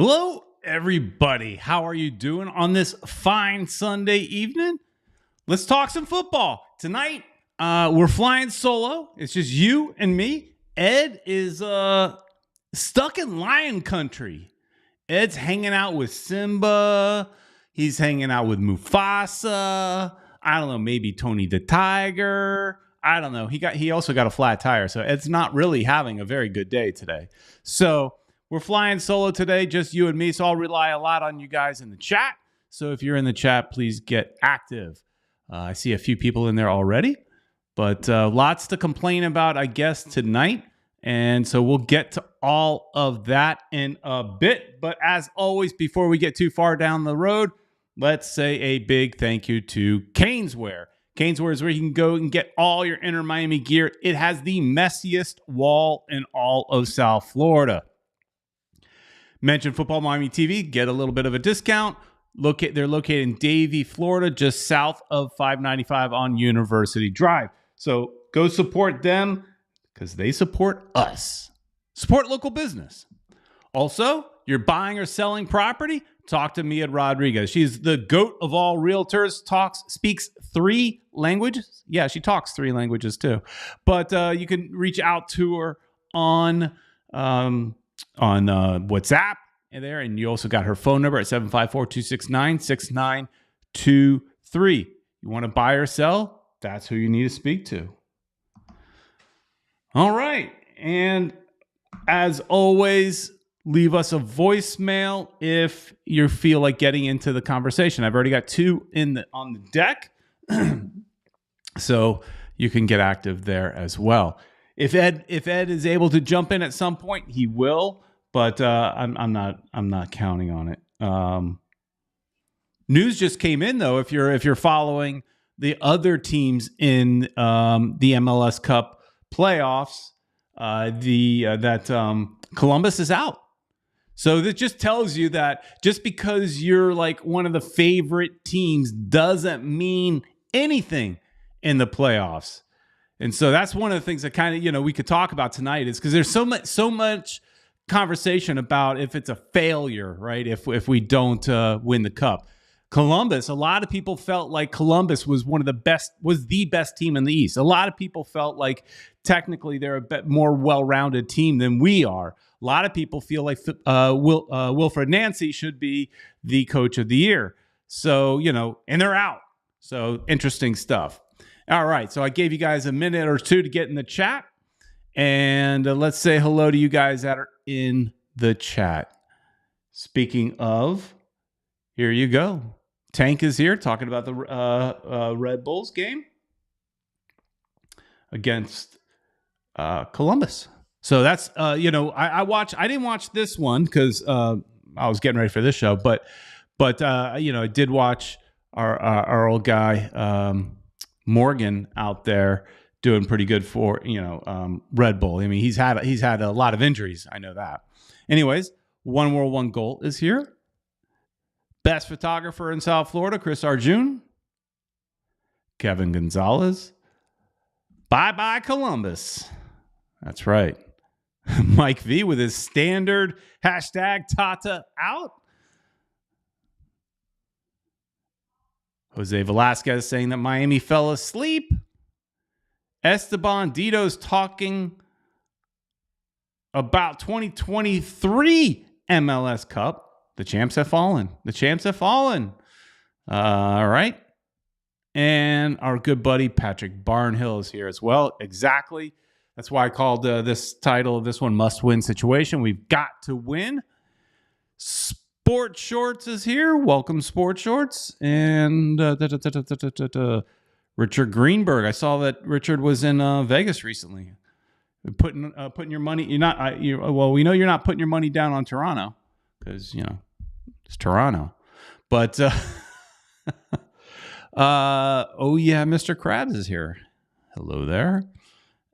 Hello, everybody. How are you doing on this fine Sunday evening? Let's talk some football. Tonight, we're flying solo. It's just you and me. Ed is stuck in lion country. Ed's hanging out with Simba. He's hanging out with Mufasa. I don't know, maybe Tony the Tiger. I don't know. He also got a flat tire, so Ed's not really having a very good day today. So we're flying solo today, just you and me, so I'll rely a lot on you guys in the chat. So if you're in the chat, please get active. I see a few people in there already, but lots to complain about, I guess, tonight. And so we'll get to all of that in a bit. But as always, before we get too far down the road, let's say a big thank you to Caneswear. Caneswear is where you can go and get all your Inter Miami gear. It has the messiest wall in all of South Florida. Mention Futbol Miami TV, get a little bit of a discount. They're located in Davie, Florida, just south of 595 on University Drive. So go support them because they support us. Support local business. Also, you're buying or selling property? Talk to Mia Rodrigues. She's the GOAT of all realtors, speaks 3 languages. Yeah, she talks 3 languages too. But you can reach out to her on WhatsApp and there, and you also got her phone number at 754-269-6923. You want to buy or sell? That's who you need to speak to. All right, and as always, leave us a voicemail if you feel like getting into the conversation. I've already got 2 on the deck, so you can get active there as well. If Ed is able to jump in at some point, he will, but I'm not counting on it. News just came in though. If you're following the other teams in the MLS Cup playoffs, Columbus is out. So that just tells you that just because you're like one of the favorite teams doesn't mean anything in the playoffs. And so that's one of the things that kind of, we could talk about tonight is because there's so much conversation about if it's a failure, right? If we don't win the cup. Columbus, a lot of people felt like Columbus was the best team in the East. A lot of people felt like technically they're a bit more well-rounded team than we are. A lot of people feel like Wilfred Nancy should be the coach of the year. So, and they're out. So interesting stuff. All right, so I gave you guys a minute or 2 to get in the chat. And let's say hello to you guys that are in the chat. Speaking of, here you go. Tank is here talking about the Red Bulls game against Columbus. So that's, I didn't watch this one because I was getting ready for this show, but I did watch our old guy, Morgan out there doing pretty good for, Red Bull. I mean, he's had a lot of injuries. I know that. Anyways, One World, One Goal is here. Best photographer in South Florida, Chris Arjun. Kevin Gonzalez. Bye-bye, Columbus. That's right. Mike V with his standard hashtag Tata out. Jose Velasquez saying that Miami fell asleep. Esteban Dito's talking about 2023 MLS Cup. The champs have fallen. All right. And our good buddy Patrick Barnhill is here as well. Exactly. That's why I called this title of this one Must-Win Situation. We've got to win. Sport Shorts is here. Welcome, Sport Shorts. And Richard Greenberg. I saw that Richard was in Vegas recently. Putting your money. We know you're not putting your money down on Toronto because it's Toronto. But Mr. Krabs is here. Hello there.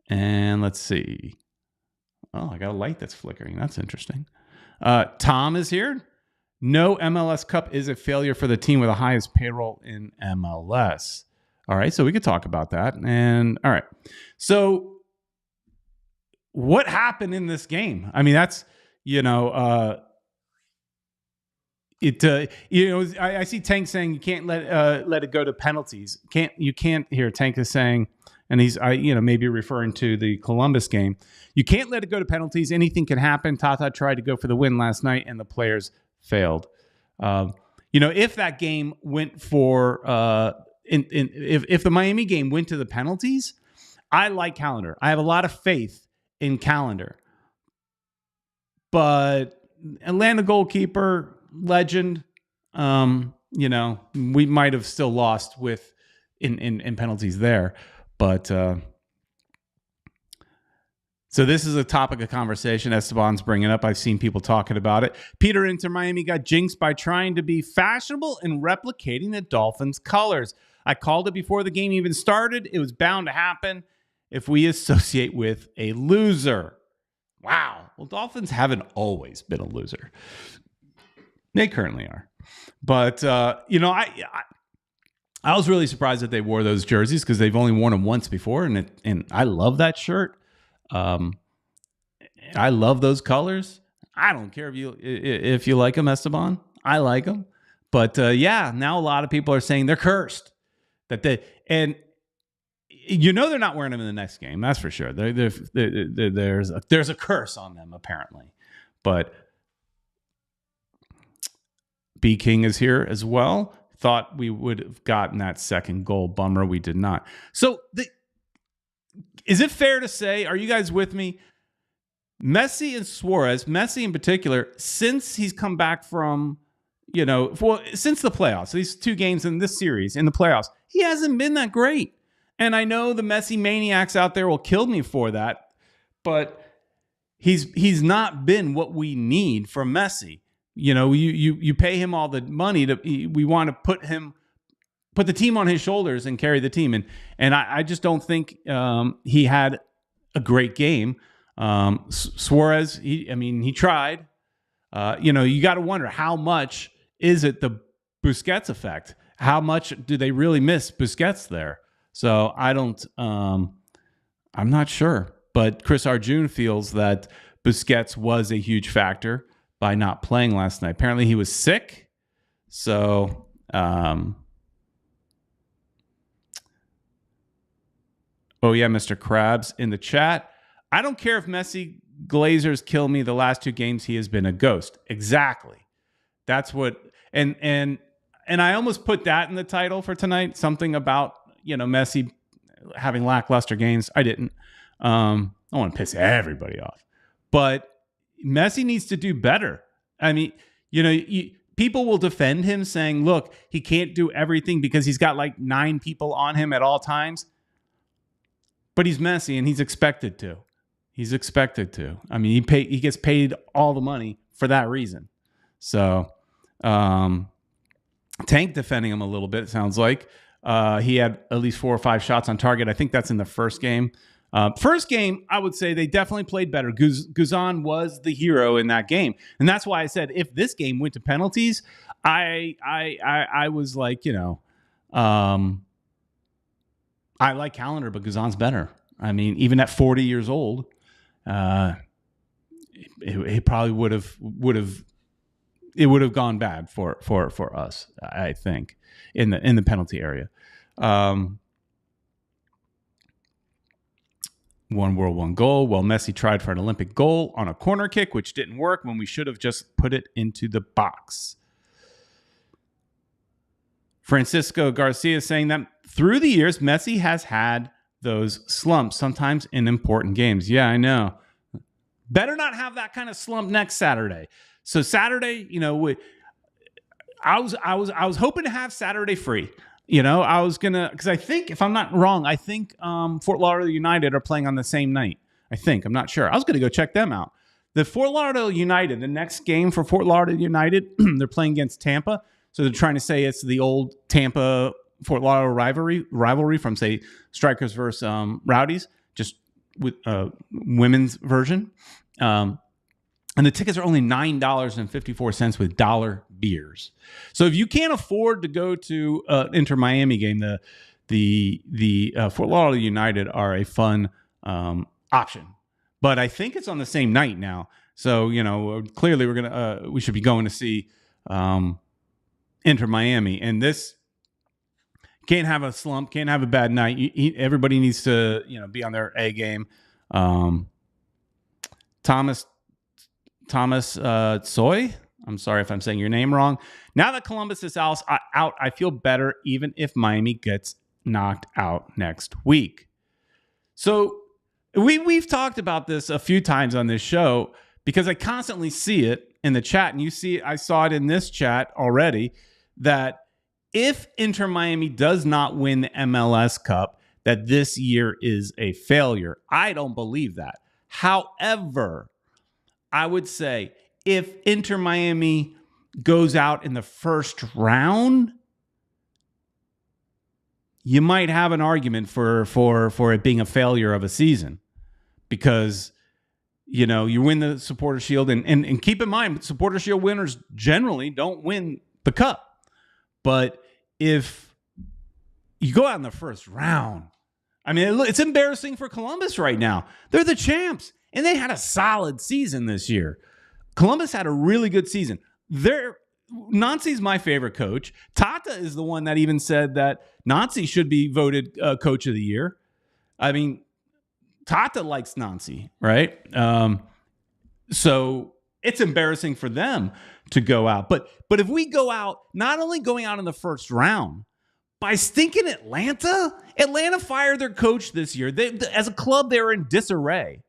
And let's see. Oh, I got a light that's flickering. That's interesting. Tom is here. No MLS Cup is a failure for the team with the highest payroll in MLS. All right, so we could talk about that. And all right, so what happened in this game? I mean, that's I see Tank saying you can't let it go to penalties. You can't hear Tank is saying, and he's maybe referring to the Columbus game. You can't let it go to penalties. Anything can happen. Tata tried to go for the win last night, and the players failed. If that game went for if the Miami game went to the penalties, I like Calendar. I have a lot of faith in Calendar, but Atlanta goalkeeper legend. We might have still lost with in penalties there, but. So this is a topic of conversation Esteban's bringing up. I've seen people talking about it. Peter Inter Miami got jinxed by trying to be fashionable and replicating the Dolphins' colors. I called it before the game even started. It was bound to happen if we associate with a loser. Wow. Well, Dolphins haven't always been a loser. They currently are. But, I was really surprised that they wore those jerseys because they've only worn them once before, and I love that shirt. I love those colors. I don't care if you like them, Esteban. I like them, but now a lot of people are saying they're cursed. They're not wearing them in the next game. That's for sure. There's a curse on them apparently, but B King is here as well. Thought we would have gotten that second goal. Bummer we did not. So is it fair to say, are you guys with me? Messi and Suarez, Messi in particular, since he's come back from, since the playoffs, these 2 games in this series, in the playoffs, he hasn't been that great. And I know the Messi maniacs out there will kill me for that, but he's not been what we need from Messi. You pay him all the money we want to put the team on his shoulders and carry the team. And I just don't think he had a great game. Suarez, he tried. You got to wonder how much is it the Busquets effect? How much do they really miss Busquets there? So I'm not sure. But Chris Arjun feels that Busquets was a huge factor by not playing last night. Apparently he was sick. So, oh, yeah, Mr. Krabs in the chat. I don't care if Messi Glazers kill me the last 2 games. He has been a ghost. Exactly. That's what. And I almost put that in the title for tonight. Something about, Messi having lackluster games. I didn't. I want to piss everybody off. But Messi needs to do better. I mean, people will defend him saying, look, he can't do everything because he's got like 9 people on him at all times. But he's Messi and he's expected to. He's expected to. I mean, he gets paid all the money for that reason. So, Tank defending him a little bit, it sounds like. He had at least 4 or 5 shots on target. I think that's in the first game. First game, I would say they definitely played better. Guzan was the hero in that game. And that's why I said if this game went to penalties, I was like, I like Calendar, but Guzan's better. I mean, even at 40 years old, it probably would have gone bad for us, I think, in the penalty area. One world, one goal. Well, Messi tried for an Olympic goal on a corner kick, which didn't work when we should have just put it into the box. Francisco Garcia saying that through the years, Messi has had those slumps, sometimes in important games. Yeah, I know. Better not have that kind of slump next Saturday. So Saturday, I was hoping to have Saturday free. I was gonna, because I think, if I'm not wrong, I think Fort Lauderdale United are playing on the same night. I'm not sure. I was gonna go check them out. The Fort Lauderdale United, the next game for Fort Lauderdale United, they're playing against Tampa. So they're trying to say it's the old Tampa Fort Lauderdale rivalry from, say, Strikers versus Rowdies, just with women's version. And the tickets are only $9.54 with dollar beers. So if you can't afford to go to Inter Miami game, the Fort Lauderdale United are a fun option. But I think it's on the same night now. So clearly we should be going to see Inter Miami. And this can't have a slump, can't have a bad night. Everybody needs to, be on their A game. Thomas Soy. I'm sorry if I'm saying your name wrong. Now that Columbus is out, I feel better even if Miami gets knocked out next week. So we've talked about this a few times on this show because I constantly see it in the chat, and I saw it in this chat already, that if Inter Miami does not win the MLS Cup, that this year is a failure. I don't believe that. However, I would say if Inter Miami goes out in the first round, you might have an argument for it being a failure of a season, because you win the Supporter Shield, and keep in mind, Supporter Shield winners generally don't win the cup. But if you go out in the first round, I mean, it's embarrassing for Columbus right now. They're the champs, and they had a solid season this year. Columbus had a really good season. Nancy's my favorite coach. Tata is the one that even said that Nancy should be voted coach of the year. I mean, Tata likes Nancy, right? So it's embarrassing for them to go out. But if we go out, not only going out in the first round, by stinking Atlanta fired their coach this year. As a club, they're in disarray,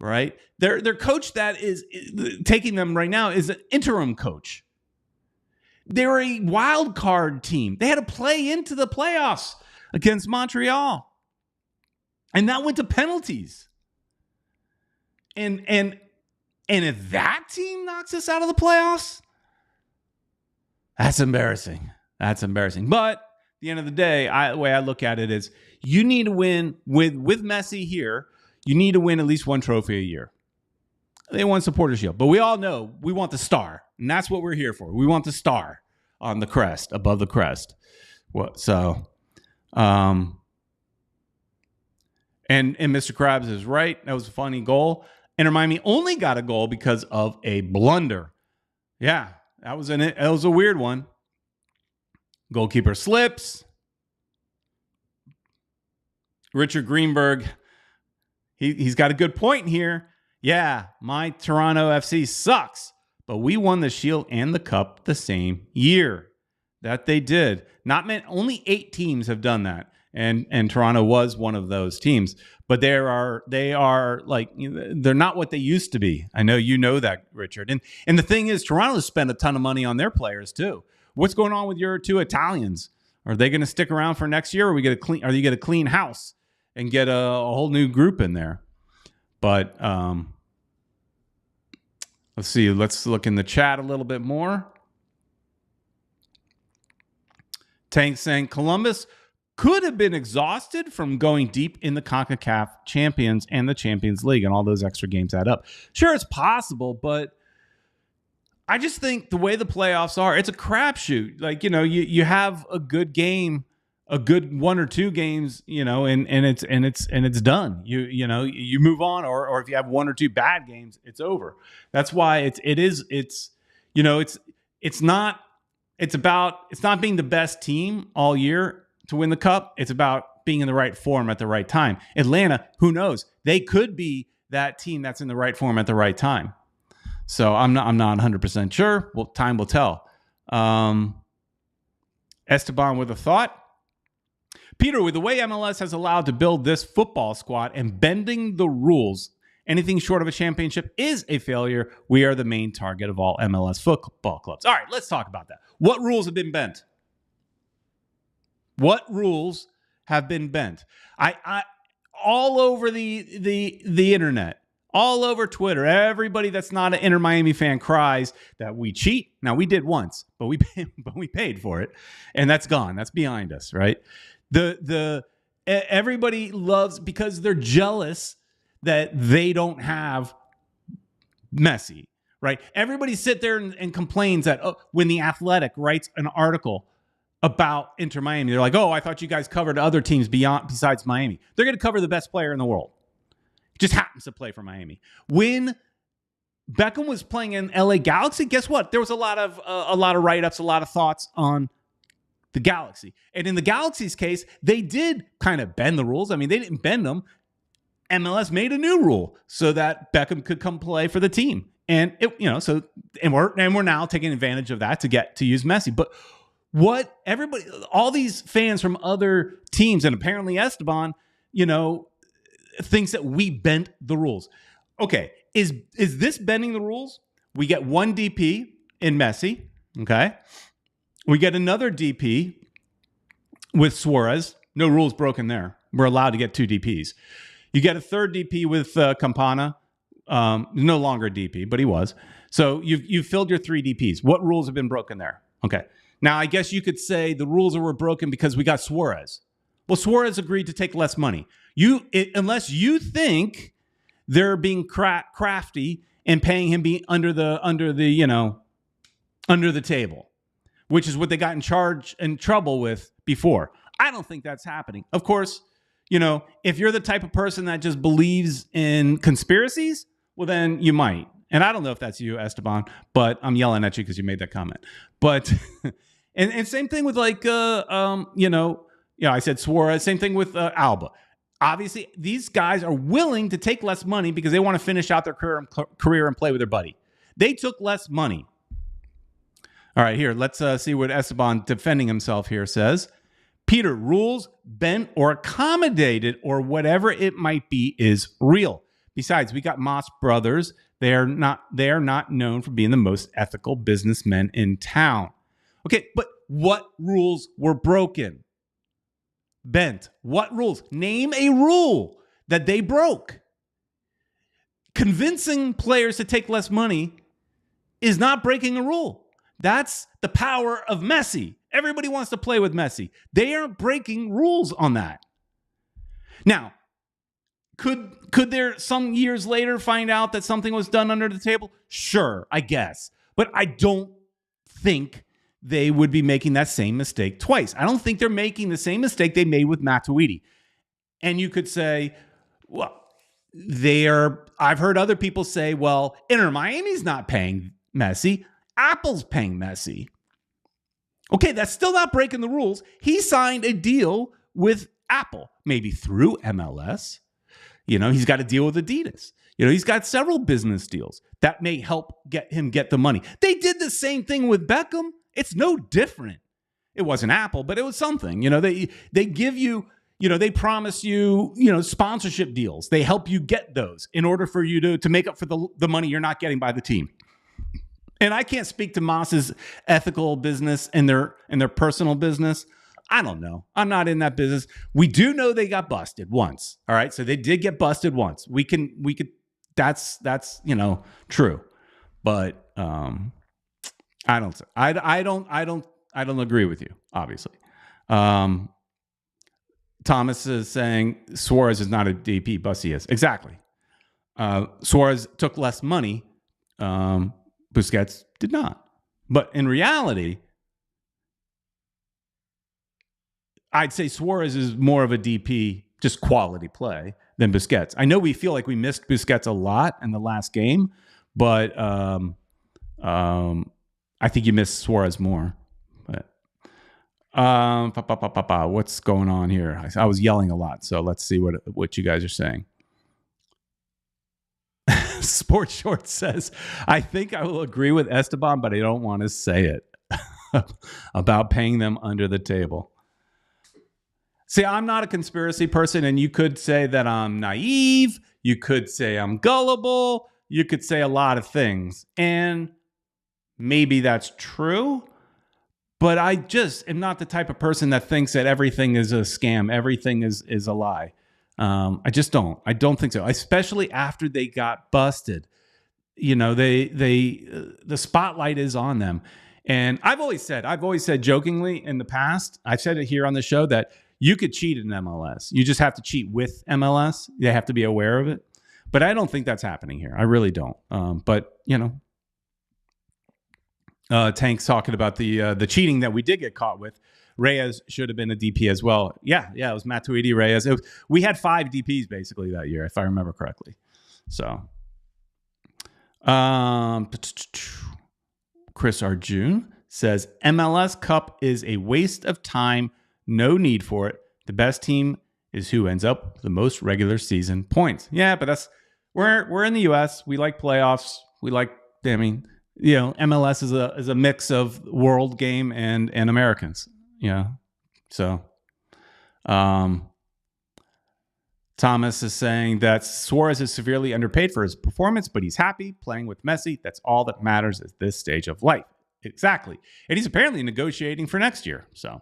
right? Their coach that is taking them right now is an interim coach. They're a wild card team. They had to play into the playoffs against Montreal. And that went to penalties. And if that team knocks us out of the playoffs, that's embarrassing. That's embarrassing. But at the end of the day, the way I look at it is, you need to win with Messi here. You need to win at least one trophy a year. They won Supporter Shield, but we all know we want the star, and that's what we're here for. We want the star on the crest, above the crest. And Mr. Krabs is right. That was a funny goal. Inter Miami only got a goal because of a blunder. Yeah, that was a weird one. Goalkeeper slips. Richard Greenberg, he's got a good point here. Yeah, my Toronto FC sucks, but we won the Shield and the Cup the same year. That they did. Only 8 teams have done that. And Toronto was one of those teams, but they are like, they're not what they used to be. I know you know that, Richard. And the thing is, Toronto has spent a ton of money on their players too. What's going on with your 2 Italians? Are they going to stick around for next year? Or are you get a clean house and get a whole new group in there? But let's see. Let's look in the chat a little bit more. Tank saying Columbus could have been exhausted from going deep in the CONCACAF Champions and the Champions League, and all those extra games add up. Sure, it's possible, but I just think the way the playoffs are, it's a crapshoot. Like, you have a good game, a good 1 or 2 games, and it's done. You move on, or if you have 1 or 2 bad games, it's over. That's why it's not being the best team all year to win the cup. It's about being in the right form at the right time. Atlanta, who knows? They could be that team that's in the right form at the right time. So I'm not 100% sure. Well, time will tell. Esteban with a thought. Peter, with the way MLS has allowed to build this football squad and bending the rules, anything short of a championship is a failure. We are the main target of all MLS football clubs. All right, let's talk about that. What rules have been bent? What rules have been bent? I all over the internet, all over Twitter, everybody that's not an Inter Miami fan cries that we cheat. Now, we did once, but we paid for it, and that's gone. That's behind us, right? Everybody loves, because they're jealous that they don't have Messi, right? Everybody sit there and complains that when The Athletic writes an article about Inter Miami, they're like, oh, I thought you guys covered other teams besides Miami. They're going to cover the best player in the world. Just happens to play for Miami. When Beckham was playing in LA Galaxy, guess what? There was a lot of write-ups, a lot of thoughts on the Galaxy. And in the Galaxy's case, they did kind of bend the rules. I mean, they didn't bend them. MLS made a new rule so that Beckham could come play for the team. And we're now taking advantage of that to use Messi. But all these fans from other teams, and apparently Esteban, thinks that we bent the rules. Okay, is this bending the rules? We get one DP in Messi, okay? We get another DP with Suarez. No rules broken there. We're allowed to get two DPs. You get a third DP with Campana. No longer a DP, but he was. So you've filled your three DPs. What rules have been broken there? Okay. Now, I guess you could say the rules were broken because we got Suarez. Well, Suarez agreed to take less money. Unless you think they're being crafty and paying him under the table, which is what they got in trouble with before. I don't think that's happening. Of course, if you're the type of person that just believes in conspiracies, well, then you might. And I don't know if that's you, Esteban, but I'm yelling at you because you made that comment. But and same thing with I said Suarez. Same thing with Alba. Obviously, these guys are willing to take less money because they want to finish out their career and play with their buddy. They took less money. All right, here, let's see what Esteban, defending himself here, says. Peter, rules bent or accommodated or whatever it might be is real. Besides, we got Moss brothers. They are not known for being the most ethical businessmen in town. Okay, but what rules were broken? Bent. What rules? Name a rule that they broke. Convincing players to take less money is not breaking a rule. That's the power of Messi. Everybody wants to play with Messi. They aren't breaking rules on that. Now, could there some years later find out that something was done under the table? Sure, I guess. But I don't think they would be making that same mistake twice. I don't think they're making the same mistake they made with Matuidi. And you could say, well, I've heard other people say, well, Inter Miami's not paying Messi. Apple's paying Messi. Okay, that's still not breaking the rules. He signed a deal with Apple, maybe through MLS. He's got a deal with Adidas. He's got several business deals that may help get the money. They did the same thing with Beckham. It's no different. It wasn't Apple, but it was something. They give you, they promise you, sponsorship deals. They help you get those in order for you to make up for the money you're not getting by the team. And I can't speak to Moss's ethical business and their personal business. I don't know. I'm not in that business. We do know they got busted once. All right. So they did get busted once. We could, that's true. But I don't agree with you, obviously. Thomas is saying Suarez is not a DP, Bussy is. Exactly. Suarez took less money. Busquets did not. But in reality, I'd say Suarez is more of a DP, just quality play, than Busquets. I know we feel like we missed Busquets a lot in the last game, but I think you missed Suarez more. But what's going on here? I was yelling a lot, so let's see what you guys are saying. Sports Short says, I think I will agree with Esteban, but I don't want to say it about paying them under the table. See, I'm not a conspiracy person, and you could say that I'm naive. You could say I'm gullible. You could say a lot of things, and maybe that's true, but I just am not the type of person that thinks that everything is a scam, everything is a lie. I just don't. I don't think so. Especially after they got busted, the spotlight is on them. And I've always said jokingly in the past, I've said it here on the show that you could cheat in MLS. You just have to cheat with MLS. They have to be aware of it. But I don't think that's happening here. I really don't. Tank's talking about the cheating that we did get caught with. Reyes should have been a DP as well. Yeah, it was Matuidi, Reyes. We had 5 DPs basically that year, if I remember correctly. So, Chris Arjun says MLS Cup is a waste of time. No need for it. The best team is who ends up with the most regular season points. Yeah, but we're in the U.S. We like playoffs. We like. I mean, MLS is a mix of world game and Americans. Yeah, so. Thomas is saying that Suarez is severely underpaid for his performance, but he's happy playing with Messi. That's all that matters at this stage of life. Exactly. And he's apparently negotiating for next year. So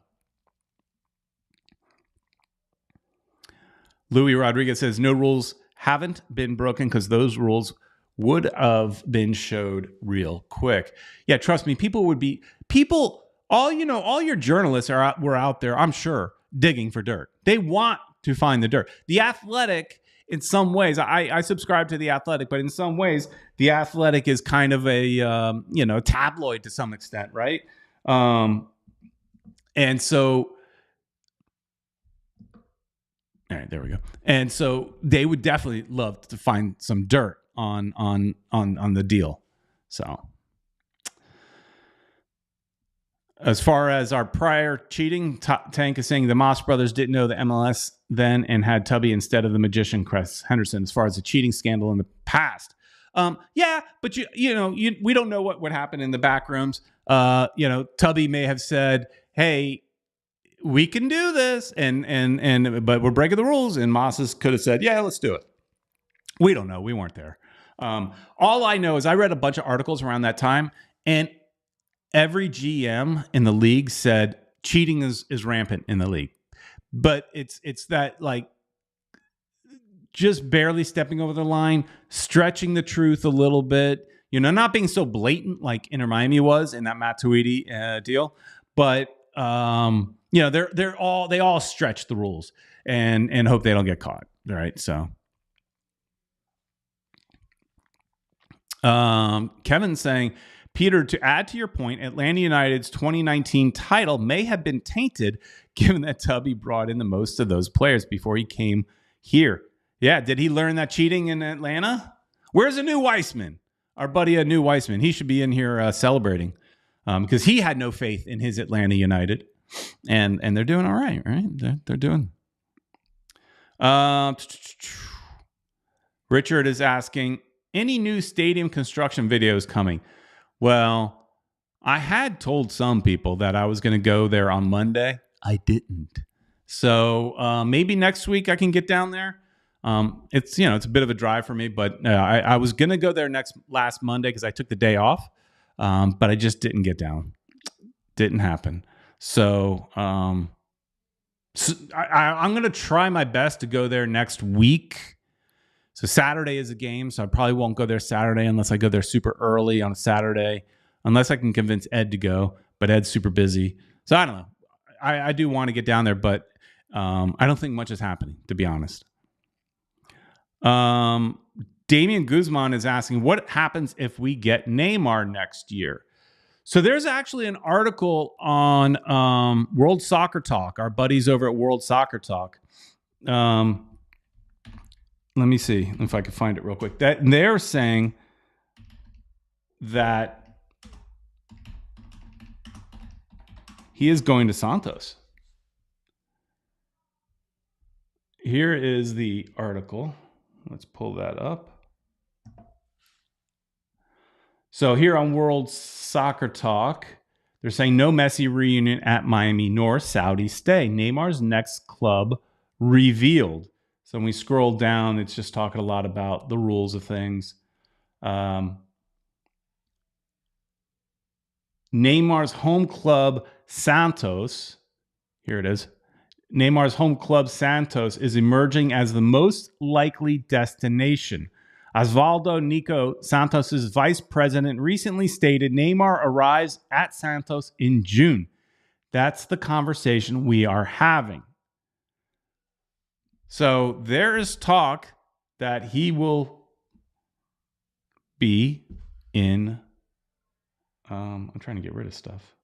Louis Rodrigues says no rules haven't been broken because those rules would have been showed real quick. Yeah, trust me, all your journalists were out there, I'm sure, digging for dirt. They want to find the dirt. The Athletic, in some ways, I subscribe to the Athletic, but in some ways, the Athletic is kind of a tabloid to some extent, right? And so, all right, there we go. And so they would definitely love to find some dirt on the deal. So, as far as our prior cheating, Tank is saying the Moss brothers didn't know the MLS then and had Tubby instead of the magician Chris Henderson. As far as the cheating scandal in the past, yeah, but we don't know what would happen in the back rooms. Tubby may have said, "Hey, we can do this," but we're breaking the rules, and Moss could have said, "Yeah, let's do it." We don't know. We weren't there. All I know is I read a bunch of articles around that time, and every GM in the league said cheating is rampant in the league, but it's that like just barely stepping over the line, stretching the truth a little bit, not being so blatant like Inter Miami was in that Matt Tweedy deal, but they all stretch the rules and hope they don't get caught. All right, so. Kevin's saying, Peter, to add to your point, Atlanta United's 2019 title may have been tainted given that Tubby brought in the most of those players before he came here. Yeah, did he learn that cheating in Atlanta? Where's a new Weissman? Our buddy, a new Weissman. He should be in here celebrating because he had no faith in his Atlanta United. And they're doing all right? They're doing. Richard is asking, any new stadium construction videos coming? Well, I had told some people that I was going to go there on Monday. I didn't. So maybe next week I can get down there. It's a bit of a drive for me, but I was going to go there last Monday because I took the day off, but I just didn't get down. Didn't happen. So, I'm going to try my best to go there next week. So Saturday is a game, so I probably won't go there Saturday unless I go there super early on a Saturday, unless I can convince Ed to go, but Ed's super busy. So I don't know. I do want to get down there, but I don't think much is happening, to be honest. Damian Guzman is asking, what happens if we get Neymar next year? So there's actually an article on World Soccer Talk, our buddies over at World Soccer Talk. Let me see if I can find it real quick. That they're saying that he is going to Santos. Here is the article. Let's pull that up. So here on World Soccer Talk, they're saying no Messi reunion at Miami nor Saudi stay. Neymar's next club revealed. So when we scroll down, it's just talking a lot about the rules of things. Neymar's home club, Santos, here it is. Neymar's home club, Santos, is emerging as the most likely destination. Osvaldo Nico, Santos' vice president, recently stated Neymar arrives at Santos in June. That's the conversation we are having. So there is talk that he will be in, I'm trying to get rid of stuff,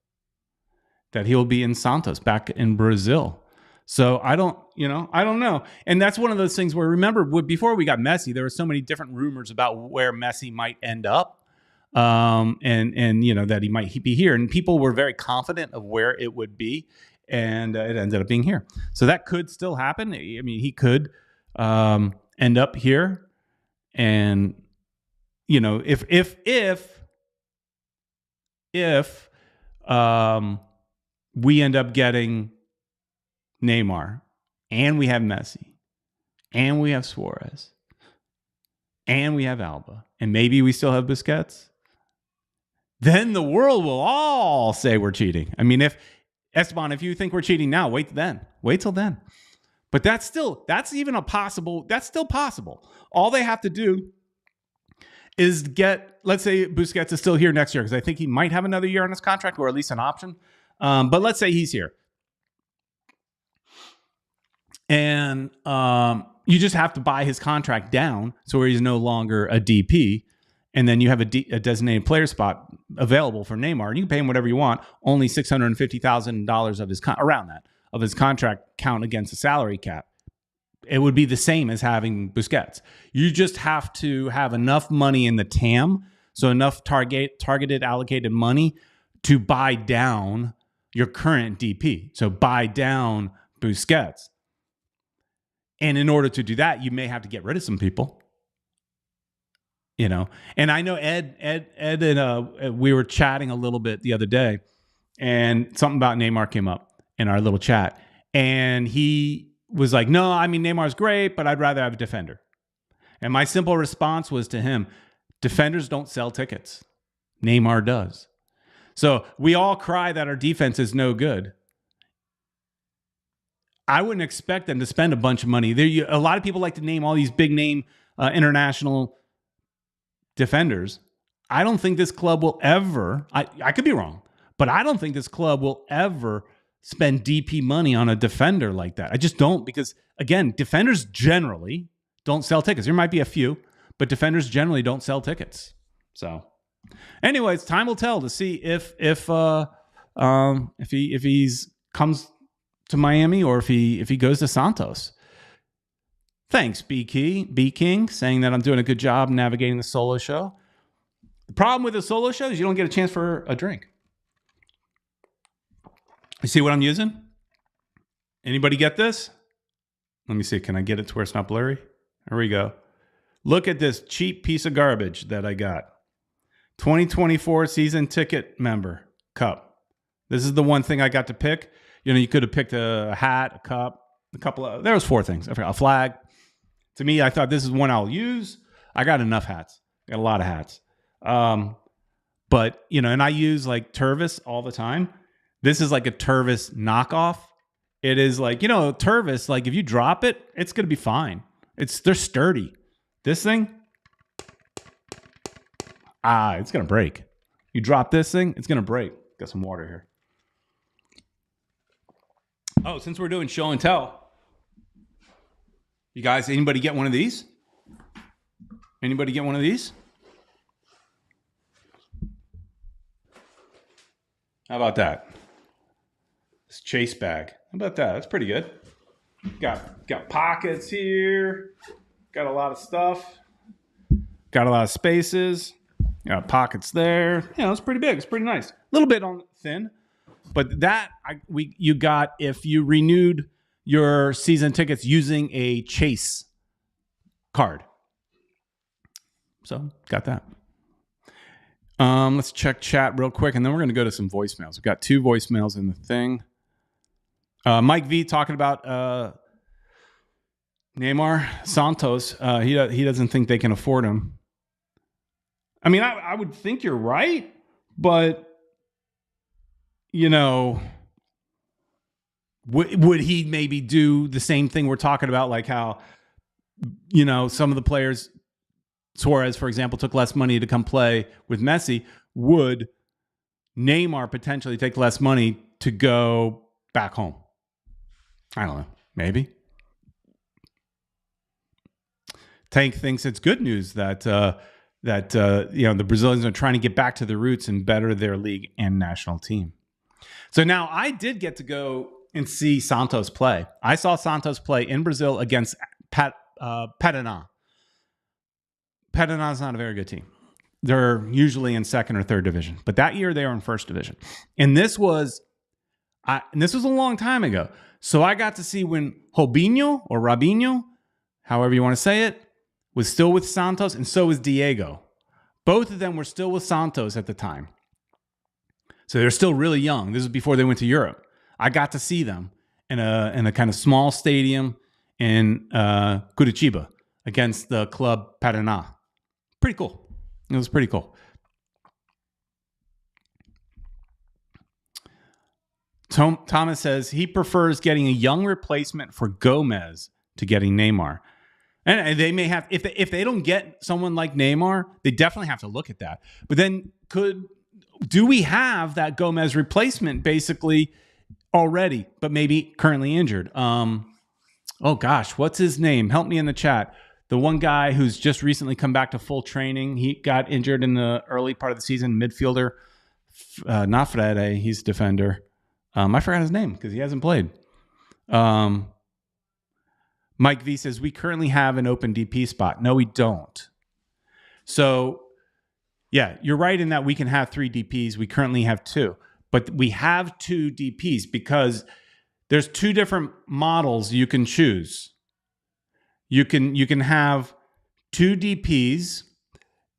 that he'll be in Santos, back in Brazil. So I don't I don't know. And that's one of those things where, remember, before we got Messi, there were so many different rumors about where Messi might end up. And that he might be here, and people were very confident of where it would be, and it ended up being here. So that could still happen. I mean, he could end up here, and if we end up getting Neymar, and we have Messi, and we have Suarez, and we have Alba, and maybe we still have Busquets, then the world will all say we're cheating. I mean, if you think we're cheating now, wait till then. But that's still possible. All they have to do is let's say Busquets is still here next year, because I think he might have another year on his contract, or at least an option. But let's say he's here. And you just have to buy his contract down so he's no longer a DP. And then you have a designated player spot available for Neymar, and you can pay him whatever you want. Only $650,000 of his contract count against the salary cap. It would be the same as having Busquets. You just have to have enough money in the TAM, so enough targeted allocated money to buy down your current DP. So buy down Busquets. And in order to do that, you may have to get rid of some people. And I know Ed and we were chatting a little bit the other day, and something about Neymar came up in our little chat, and he was like, no, I mean, Neymar's great, but I'd rather have a defender. And my simple response was to him, defenders don't sell tickets. Neymar does. So we all cry that our defense is no good. I wouldn't expect them to spend a bunch of money. A lot of people like to name all these big name international defenders. I don't think this club will ever, I could be wrong, but I don't think this club will ever spend DP money on a defender like that. I just don't, because again, defenders generally don't sell tickets. There might be a few, but defenders generally don't sell tickets. So anyways, time will tell to see if he's comes to Miami, or if he goes to Santos. Thanks, B King, saying that I'm doing a good job navigating the solo show. The problem with the solo show is you don't get a chance for a drink. You see what I'm using? Anybody get this? Let me see. Can I get it to where it's not blurry? There we go. Look at this cheap piece of garbage that I got. 2024 season ticket member cup. This is the one thing I got to pick. You could have picked a hat, a cup, there was 4 things. I forgot, a flag. To me, I thought this is one I'll use. I got enough hats. I got a lot of hats. But, and I use like Tervis all the time. This is like a Tervis knockoff. It is like, Tervis, like if you drop it, it's going to be fine. They're sturdy. This thing, it's going to break. You drop this thing, it's going to break. Got some water here. Oh, since we're doing show and tell, you guys, anybody get one of these? Anybody get one of these? How about that? This chase bag. How about that? That's pretty good. Got pockets here. Got a lot of stuff. Got a lot of spaces. Got pockets there. It's pretty big. It's pretty nice. A little bit on thin. But that you got if you renewed your season tickets using a Chase card. So got that. Let's check chat real quick, and then we're going to go to some voicemails. We've got 2 voicemails in the thing. Mike V talking about Neymar Santos. He doesn't think they can afford him. I mean, I would think you're right, but would he maybe do the same thing we're talking about, like how, some of the players, Suarez, for example, took less money to come play with Messi. Would Neymar potentially take less money to go back home? I don't know. Maybe. Tank thinks it's good news that the Brazilians are trying to get back to the roots and better their league and national team. So now I did get to go and see Santos play. I saw Santos play in Brazil against Paraná. Paraná is not a very good team. They're usually in second or third division, but that year they were in first division. And this was a long time ago. So I got to see when Robinho or Robinho, however you want to say it, was still with Santos, and so was Diego. Both of them were still with Santos at the time. So they're still really young. This is before they went to Europe. I got to see them in a kind of small stadium in Curitiba against the club Paraná. Pretty cool. It was pretty cool. Thomas says he prefers getting a young replacement for Gomez to getting Neymar. And they may have, if they don't get someone like Neymar, they definitely have to look at that. But then do we have that Gomez replacement basically already, but maybe currently injured? Oh gosh, what's his name? Help me in the chat. The one guy who's just recently come back to full training. He got injured in the early part of the season, midfielder. Not Frede, he's defender. I forgot his name because he hasn't played. Mike V says, we currently have an open DP spot. No, we don't. So, yeah, you're right in that we can have 3 DPs. We currently have 2. But we have 2 DPs because there's 2 different models you can choose. You can have 2 DPs,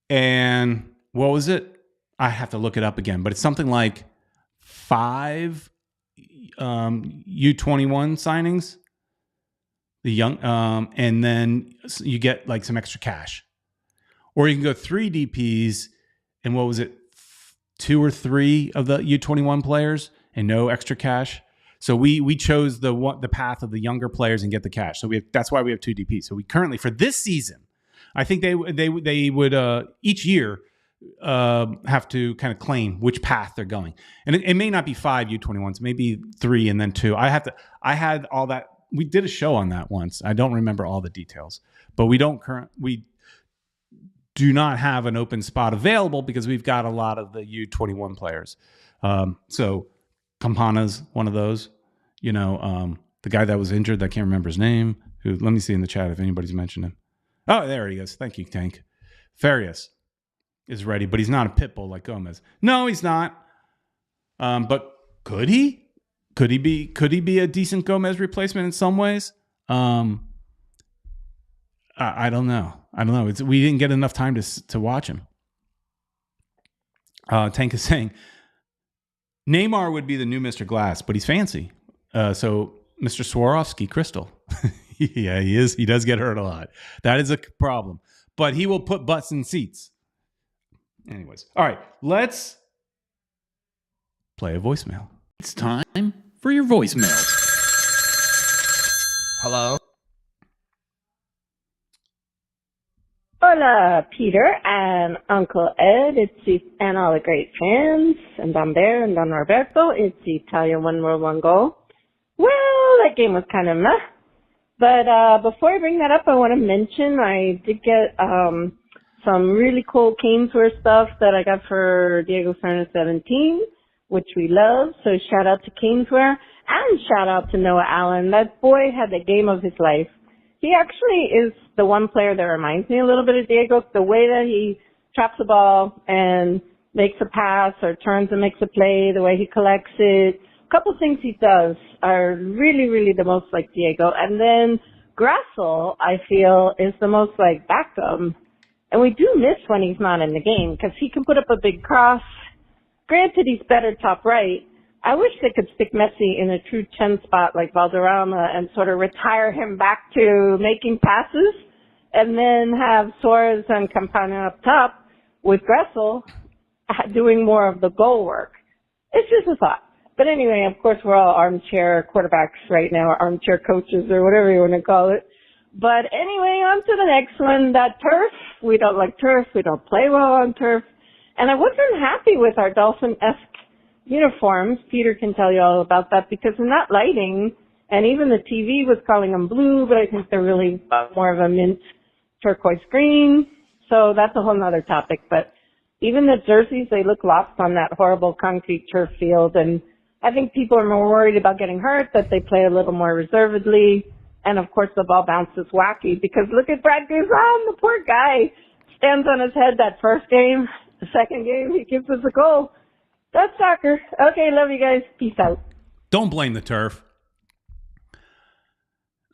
and what was it? I have to look it up again, but it's something like 5 U21 signings, the young, and then you get like some extra cash. Or you can go 3 DPs, and what was it? 2 or 3 of the U21 players and no extra cash. So we chose the path of the younger players and get the cash. So that's why we have 2 DPs. So we currently, for this season, I think they would each year have to kind of claim which path they're going. And it may not be 5 U21s, maybe 3 and then 2. I had all that. We did a show on that once. I don't remember all the details, but we do not have an open spot available because we've got a lot of the U21 players. So Campana's one of those, the guy that was injured, I can't remember his name, let me see in the chat if anybody's mentioned him. Oh, there he is. Thank you, Tank. Farias is ready, but he's not a pit bull like Gomez. No, he's not. But could he? Could he be a decent Gomez replacement in some ways? I don't know. We didn't get enough time to watch him. Tank is saying Neymar would be the new Mr. Glass, but he's fancy. So Mr. Swarovski Crystal. Yeah, he is. He does get hurt a lot. That is a problem. But he will put butts in seats. Anyways. All right. Let's play a voicemail. It's time for your voicemail. Hello? Hola, Peter and Uncle Ed. And all the great fans, and Don Bear and Don Roberto. It's Italia 1 World 1 Goal. Well, that game was kind of meh. But before I bring that up, I want to mention I did get some really cool Caneswear stuff that I got for Diego Fernandez 17, which we love. So shout out to Caneswear and shout out to Noah Allen. That boy had the game of his life. He actually is the one player that reminds me a little bit of Diego. The way that he traps the ball and makes a pass or turns and makes a play, the way he collects it. A couple things he does are really, really the most like Diego. And then Grassel, I feel, is the most like Beckham. And we do miss when he's not in the game because he can put up a big cross. Granted, he's better top right. I wish they could stick Messi in a true 10 spot like Valderrama and sort of retire him back to making passes and then have Suarez and Campana up top with Gressel doing more of the goal work. It's just a thought. But anyway, of course, we're all armchair quarterbacks right now, or armchair coaches or whatever you want to call it. But anyway, on to the next one. That turf, we don't like turf. We don't play well on turf. And I wasn't happy with our Dolphin-esque uniforms. Peter can tell you all about that because in that lighting, and even the TV was calling them blue, but I think they're really more of a mint turquoise green. So that's a whole nother topic. But even the jerseys, they look lost on that horrible concrete turf field. And I think people are more worried about getting hurt, that they play a little more reservedly. And, of course, the ball bounces wacky because look at Brad Guzan, the poor guy. Stands on his head that first game. The second game, he gives us a goal. That's soccer. Okay, love you guys. Peace out. Don't blame the turf.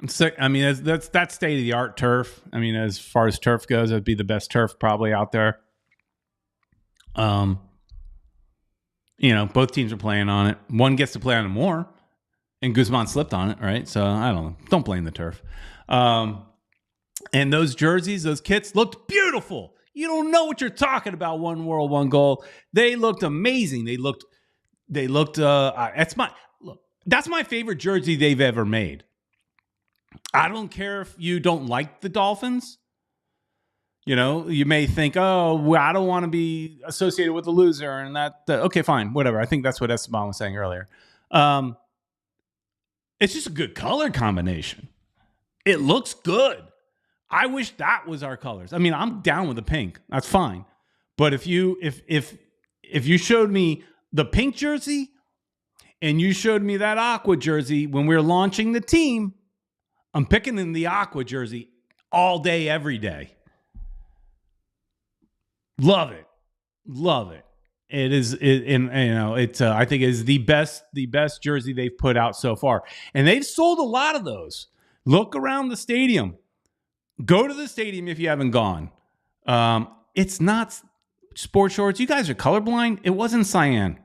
I'm sick. I mean, that's state-of-the-art turf. I mean, as far as turf goes, it'd be the best turf probably out there. Both teams are playing on it. One gets to play on it more, and Guzman slipped on it, right? So, I don't know. Don't blame the turf. And those jerseys, those kits looked beautiful. You don't know what you're talking about. One world, one goal. They looked amazing. That's my favorite jersey they've ever made. I don't care if you don't like the Dolphins. You may think, well, I don't want to be associated with the loser and that. Okay, fine, whatever. I think that's what Esteban was saying earlier. It's just a good color combination. It looks good. I wish that was our colors. I mean, I'm down with the pink. That's fine. But if you showed me the pink jersey and you showed me that aqua jersey when we were launching the team, I'm picking in the aqua jersey all day, every day. Love it. It is, I think it is the best jersey they've put out so far. And they've sold a lot of those. Look around the stadium. Go to the stadium if you haven't gone. It's not sports shorts. You guys are colorblind. It wasn't cyan.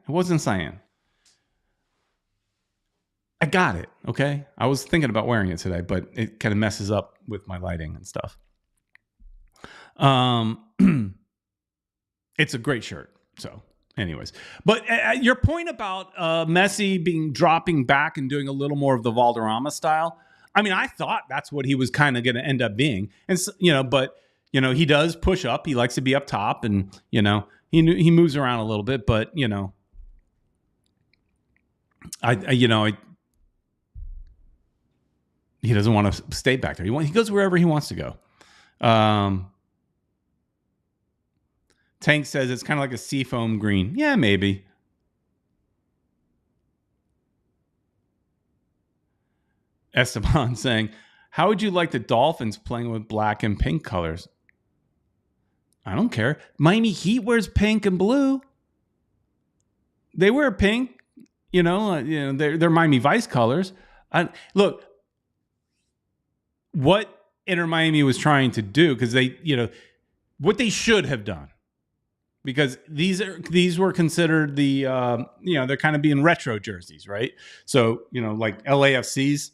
I got it, okay? I was thinking about wearing it today, but it kind of messes up with my lighting and stuff. It's a great shirt. So, anyways. But your point about Messi dropping back and doing a little more of the Valderrama style, I mean, I thought that's what he was kind of going to end up being. And, but, he does push up. He likes to be up top and, he moves around a little bit, but, he doesn't want to stay back there. He goes wherever he wants to go. Tank says it's kind of like a seafoam green. Yeah, maybe. Esteban saying, how would you like the Dolphins playing with black and pink colors? I don't care. Miami Heat wears pink and blue. They wear pink. They're Miami Vice colors. Look, what Inter Miami was trying to do, because what they should have done, because these were considered they're kind of being retro jerseys, right? So like LAFCs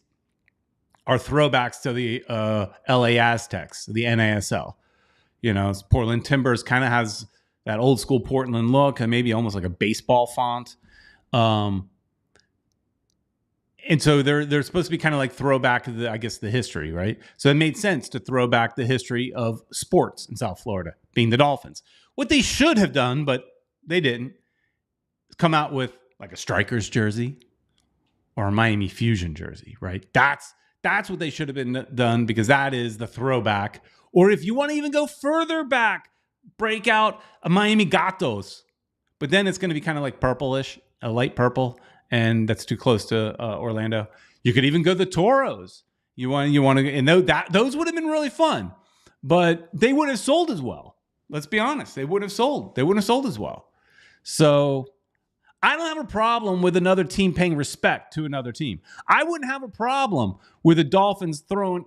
are throwbacks to the LA Aztecs, the NASL. Portland Timbers kind of has that old school Portland look, and maybe almost like a baseball font. And so they're supposed to be kind of like throwback to the history, right? So it made sense to throw back the history of sports in South Florida, being the Dolphins. What they should have done, but they didn't, come out with like a Strikers jersey or a Miami Fusion jersey, right? That's what they should have been done, because that is the throwback. Or if you want to even go further back, break out a Miami Gatos. But then it's going to be kind of like purplish, a light purple, and that's too close to Orlando. You could even go the Toros. You want to, and those would have been really fun, but they would have sold as well. Let's be honest, they wouldn't have sold as well. So I don't have a problem with another team paying respect to another team. I wouldn't have a problem with the Dolphins throwing,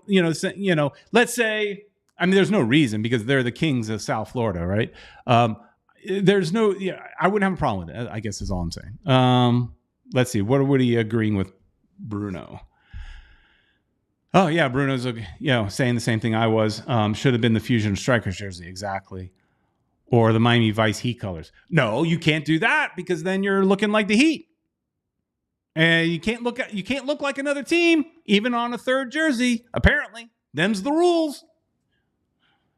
let's say, I mean, there's no reason, because they're the kings of South Florida, right? I wouldn't have a problem with it, I guess is all I'm saying. Let's see. What are you agreeing with Bruno? Oh, yeah. Bruno's saying the same thing I was. Should have been the Fusion Strikers jersey. Exactly. Or the Miami Vice Heat colors. No, you can't do that, because then you're looking like the Heat. And you can't look like another team, even on a third jersey. Apparently. Them's the rules.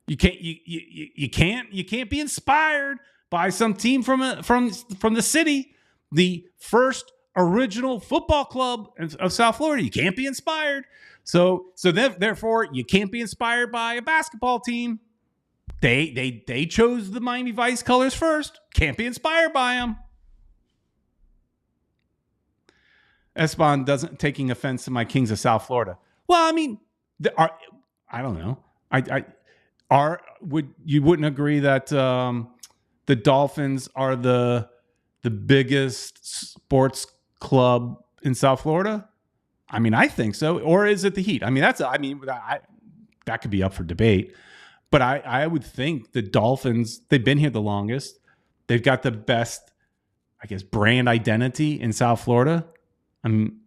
You can't be inspired by some team from the city, the first original football club of South Florida. You can't be inspired. So therefore, you can't be inspired by a basketball team. They chose the Miami Vice colors first. Can't be inspired by them. Esteban doesn't taking offense to my Kings of South Florida. Well, I mean, I don't know. You wouldn't agree that the Dolphins are the biggest sports club in South Florida? I mean, I think so. Or is it the Heat? I mean, that could be up for debate. But I would think the Dolphins, they've been here the longest. They've got the best, I guess, brand identity in South Florida. I mean,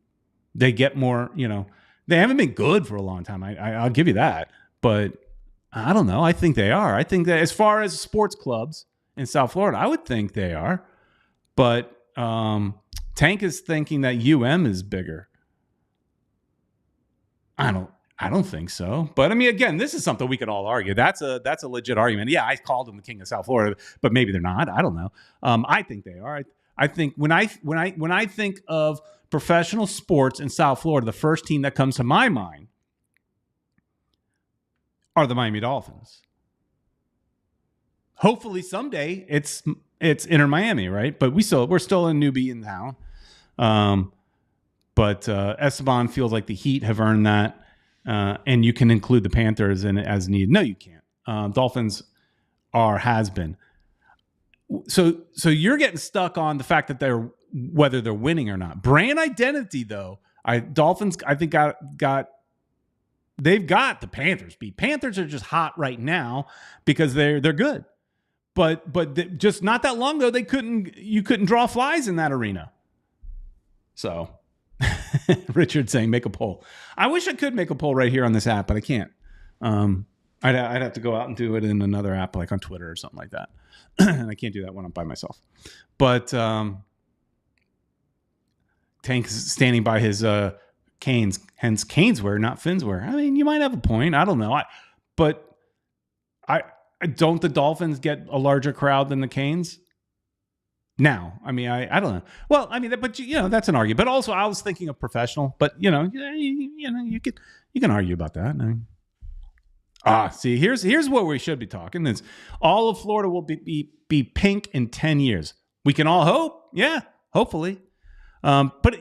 they get more, they haven't been good for a long time. I'll give you that. But I don't know. I think they are. I think that as far as sports clubs in South Florida, I would think they are. But Tank is thinking that UM is bigger. I don't think so. But I mean, again, this is something we could all argue. That's a legit argument. Yeah, I called them the King of South Florida, but maybe they're not. I don't know. I think they are. I think when I think of professional sports in South Florida, the first team that comes to my mind are the Miami Dolphins. Hopefully someday it's Inter Miami, right? But we're still a newbie in town. But Esteban feels like the Heat have earned that, and you can include the Panthers in it as needed. No, you can't. Dolphins has been. So you're getting stuck on the fact that whether they're winning or not. Brand identity, though, Dolphins I think they've got the Panthers beat. Panthers are just hot right now because they're good. But just not that long ago, you couldn't draw flies in that arena. So Richard saying make a poll. I wish I could make a poll right here on this app, but I can't. I'd have to go out and do it in another app like on Twitter or something like that. And I can't do that when I'm by myself. But Tank's standing by his Canes, hence Caneswear, not Finswear. I mean, you might have a point. I don't know. But don't the Dolphins get a larger crowd than the Canes? Now, I mean, I don't know. Well, I mean, but that's an argument. But also, I was thinking of professional. But you can argue about that. I mean, see, here's what we should be talking. Is all of Florida will be pink in 10 years. We can all hope, yeah, hopefully. But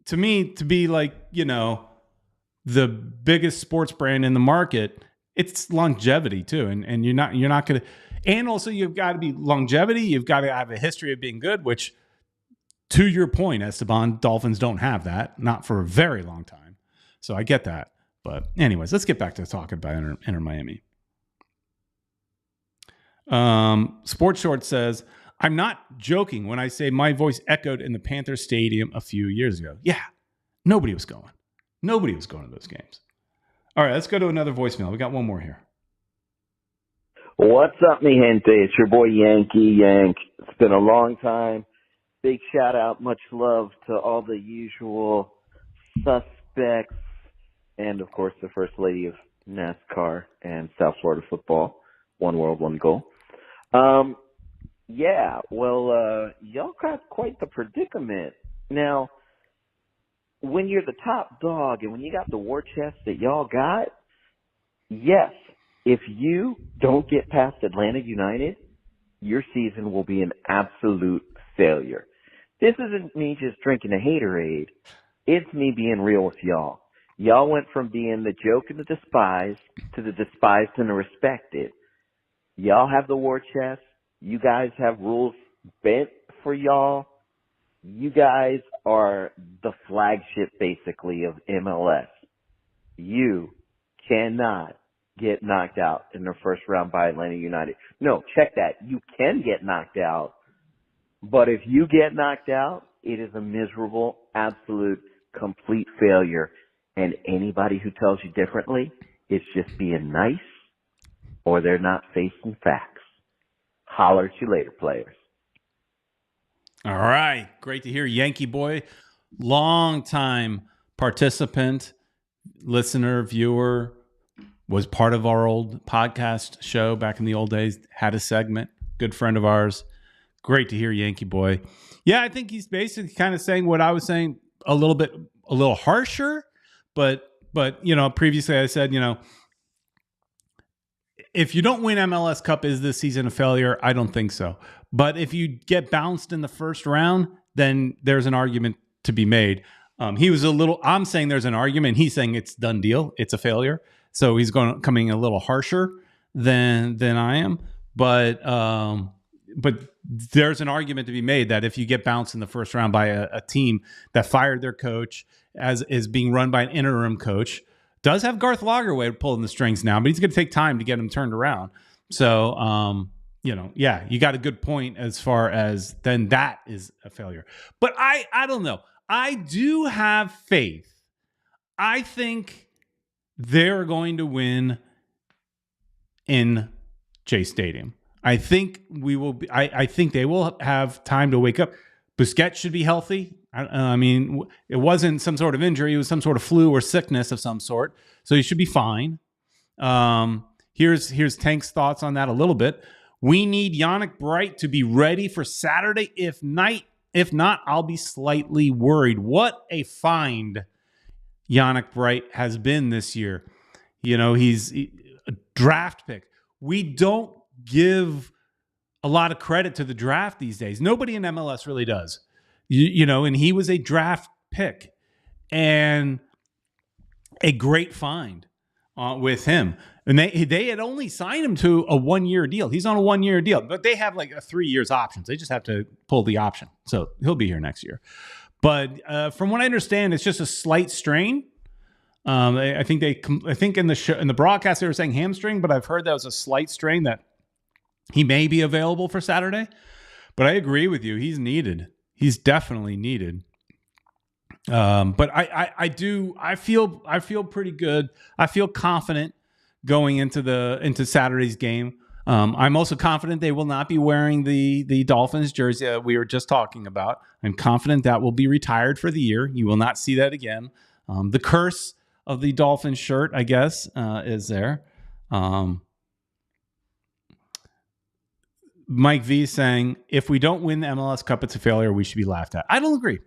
to me, to be like the biggest sports brand in the market, it's longevity too, and you're not gonna. And also, you've got to be longevity. You've got to have a history of being good, which, to your point, Esteban, Dolphins don't have that, not for a very long time. So I get that. But anyways, let's get back to talking about Inter Miami. Sports Short says, I'm not joking when I say my voice echoed in the Panthers Stadium a few years ago. Yeah, nobody was going. Nobody was going to those games. All right, let's go to another voicemail. We got one more here. What's up, mi gente? It's your boy Yankee Yank. It's been a long time. Big shout out, much love to all the usual suspects, and of course the First Lady of NASCAR and South Florida football. One world, one goal. Yeah, well, y'all got quite the predicament. Now, when you're the top dog and when you got the war chest that y'all got, yes, if you don't get past Atlanta United, your season will be an absolute failure. This isn't me just drinking a haterade. It's me being real with y'all. Y'all went from being the joke and the despised to the despised and the respected. Y'all have the war chest. You guys have rules bent for y'all. You guys are the flagship, basically, of MLS. You cannot get knocked out in the first round by Atlanta United. No, check that. You can get knocked out, but if you get knocked out, it is a miserable, absolute, complete failure. And anybody who tells you differently is just being nice or they're not facing facts. Holler at you later, players. All right. Great to hear, Yankee boy. Long time participant, listener, viewer, was part of our old podcast show back in the old days, had a segment, good friend of ours. Great to hear, Yankee boy. Yeah, I think he's basically kind of saying what I was saying a little harsher, but previously I said, if you don't win MLS Cup, is this season a failure? I don't think so. But if you get bounced in the first round, then there's an argument to be made. He was I'm saying there's an argument. He's saying it's done deal. It's a failure. So he's coming a little harsher than I am. But there's an argument to be made that if you get bounced in the first round by a team that fired their coach, as is being run by an interim coach, does have Garth Lagerwey pulling the strings now, but he's going to take time to get him turned around. So, you got a good point as far as then that is a failure. But I don't know. I do have faith. I think they're going to win in Chase Stadium. I think we will be, I think they will have time to wake up. Busquets should be healthy. I mean, it wasn't some sort of injury. It was some sort of flu or sickness of some sort. So he should be fine. Here's Tank's thoughts on that a little bit. We need Yannick Bright to be ready for Saturday. If not, I'll be slightly worried. What a find Yannick Bright has been this year. He's a draft pick. We don't give a lot of credit to the draft these days. Nobody in MLS really does. And he was a draft pick and a great find with him. And they had only signed him to a 1-year deal. He's on a 1-year deal, but they have like a 3 years options. They just have to pull the option. So he'll be here next year. But from what I understand, it's just a slight strain. I think in the broadcast they were saying hamstring, but I've heard that was a slight strain that he may be available for Saturday. But I agree with you. He's needed. He's definitely needed. But I feel pretty good. I feel confident going into Saturday's game. I'm also confident they will not be wearing the Dolphins jersey that we were just talking about. I'm confident that will be retired for the year. You will not see that again. The curse of the Dolphins shirt, I guess, is there. Mike V saying, if we don't win the MLS Cup, it's a failure. We should be laughed at. I don't agree.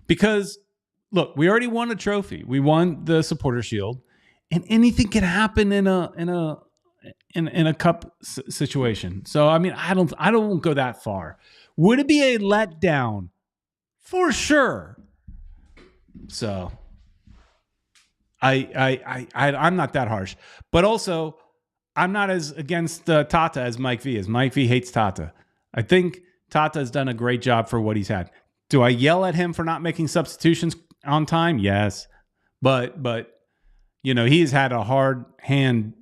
Because, look, we already won a trophy. We won the Supporter Shield, and anything can happen in a cup situation. So, I mean, I don't go that far. Would it be a letdown? For sure. So, I'm not that harsh. But also, I'm not as against Tata as Mike V is. Mike V hates Tata. I think Tata has done a great job for what he's had. Do I yell at him for not making substitutions on time? Yes. But he's had a hard hand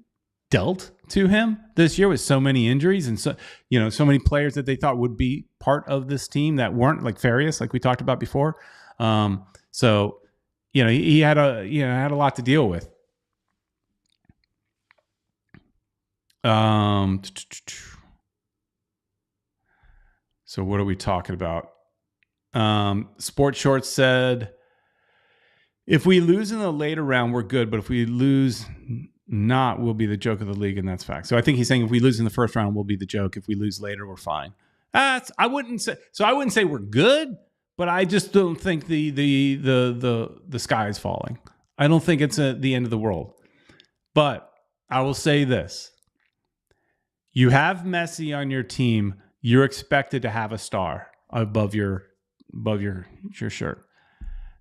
dealt to him this year with so many injuries and so many players that they thought would be part of this team that weren't, like Farias, like we talked about before. So he had a lot to deal with. So what are we talking about? Sports Shorts said, if we lose in the later round, we're good. But if we lose not, we'll be the joke of the league. And that's fact. So I think he's saying if we lose in the first round, we'll be the joke. If we lose later, we're fine. I wouldn't say we're good, but I just don't think the sky is falling. I don't think it's the end of the world. But I will say this. You have Messi on your team. You're expected to have a star above your shirt.